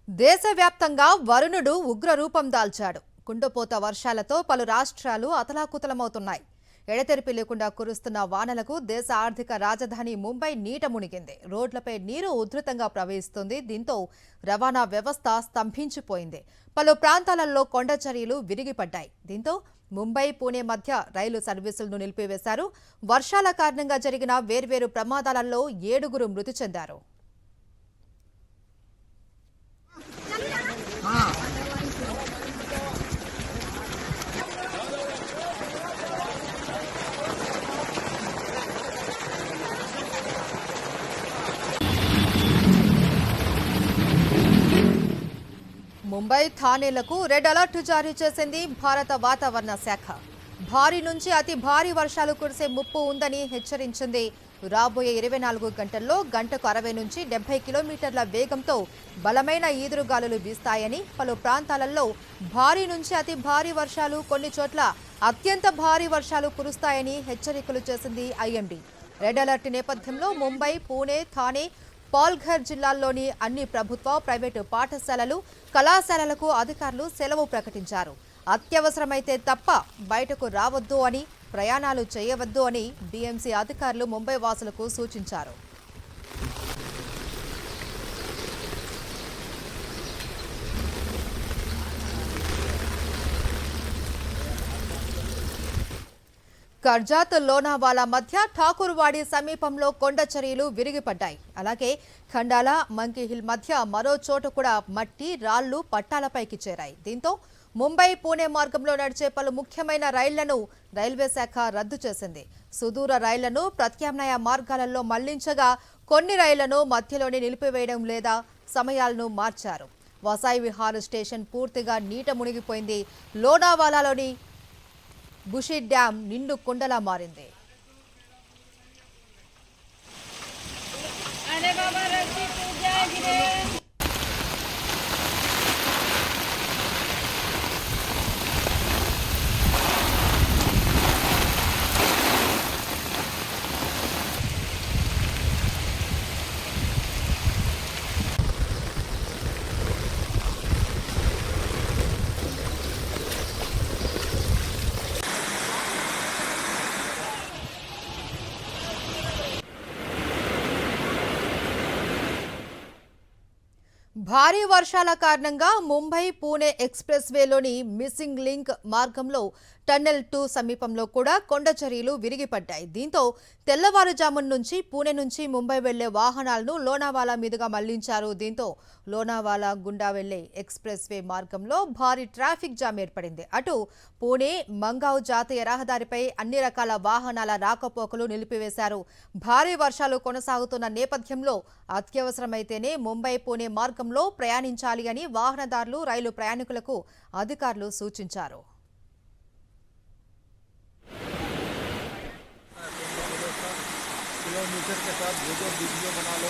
దేశవ్యాప్తంగా వరుణుడు ఉగ్ర రూపం దాల్చాడు. కుండపోత వర్షాలతో పలు రాష్ట్రాలు అతలాకుతలమవుతున్నాయి. ఎడతెరిపి లేకుండా కురుస్తున్న వానలకు దేశ ఆర్థిక రాజధాని ముంబై నీట మునిగింది. రోడ్లపై నీరు ఉధృతంగా ప్రవహిస్తుంది. దీంతో రవాణా వ్యవస్థ స్తంభించిపోయింది. పలు ప్రాంతాలలో కొండచర్యలు విరిగిపడ్డాయి. దీంతో ముంబై పూణే మధ్య రైలు సర్వీసులను నిలిపివేశారు. వర్షాల కారణంగా జరిగిన వేర్వేరు ప్రమాదాలలో 7 మృతి చెందారు. ముంబై థానేలకు రెడ్ అలర్ట్ జారీ చేసింది భారత వాతావరణ శాఖ. భారీ నుంచి అతి భారీ వర్షాలు కురిసే ముప్పు ఉందని హెచ్చరించింది. రాబోయే 24 గంటల్లో గంటకు 60 నుంచి 70 కిలోమీటర్ల వేగంతో బలమైన ఈదురుగాలులు వీస్తాయని, పలు ప్రాంతాలలో భారీ నుంచి అతి భారీ వర్షాలు, కొన్ని చోట్ల అత్యంత భారీ వర్షాలు కురుస్తాయని హెచ్చరికలు చేసింది ఐఎండీ. రెడ్ అలర్ట్ నేపథ్యంలో ముంబై, పూణే, థానే, పాల్ఘర్ జిల్లాల్లోని అన్ని ప్రభుత్వ, ప్రైవేటు పాఠశాలలు, కళాశాలలకు అధికారులు సెలవు ప్రకటించారు. అత్యవసరమైతే తప్ప బయటకు రావద్దు అని, ప్రయాణాలు చేయవద్దు అని బీఎంసీ అధికారులు ముంబై వాసులకు సూచించారు. కర్జాత్, లోనావాలా మధ్య ఠాకూర్వాడి సమీపంలో కొండచర్యలు విరిగిపడ్డాయి. అలాగే ఖండాలా, మంకీ హిల్ మధ్య మరో చోట కూడా మట్టి, రాళ్లు పట్టాలపైకి చేరాయి. దీంతో ముంబై, పూణే మార్గంలో నడిచే పలు ముఖ్యమైన రైళ్లను రైల్వే శాఖ రద్దు చేసింది. సుదూర రైళ్లను ప్రత్యామ్నాయ మార్గాలలో మళ్లించగా, కొన్ని రైళ్లను మధ్యలోనే నిలిపివేయడం లేదా సమయాలను మార్చారు. వసాయి విహార్ స్టేషన్ పూర్తిగా నీట మునిగిపోయింది. లోనావాలాలోని బుషి డ్యాం నిండు కుండలా మారింది. భారీ వర్షాల కారణంగా ముంబై, పూణే ఎక్స్ప్రెస్ వేలోని మిస్సింగ్ లింక్ మార్గంలో టన్నెల్ 2 సమీపంలో కూడా కొండచర్యలు విరిగిపడ్డాయి. దీంతో తెల్లవారుజామున నుంచి పూణే నుంచి ముంబై వెళ్లే వాహనాలను లోనావాలా మీదుగా మళ్లించారు. దీంతో లోనావాలా గుండా వెళ్లే ఎక్స్ప్రెస్ వే మార్గంలో భారీ ట్రాఫిక్ జామ్ ఏర్పడింది. అటు పూణే, మంగావ్ జాతీయ రహదారిపై అన్ని రకాల వాహనాల రాకపోకలు నిలిపివేశారు. భారీ వర్షాలు కొనసాగుతున్న నేపథ్యంలో అత్యవసరమైతేనే ముంబై, పూణే మార్గంలో ప్రయాణించాలి అని వాహనదారులు, రైలు ప్రయాణికులకు అధికారులు సూచించారు. किलोमीटर के साथ जो वीडियो बना लो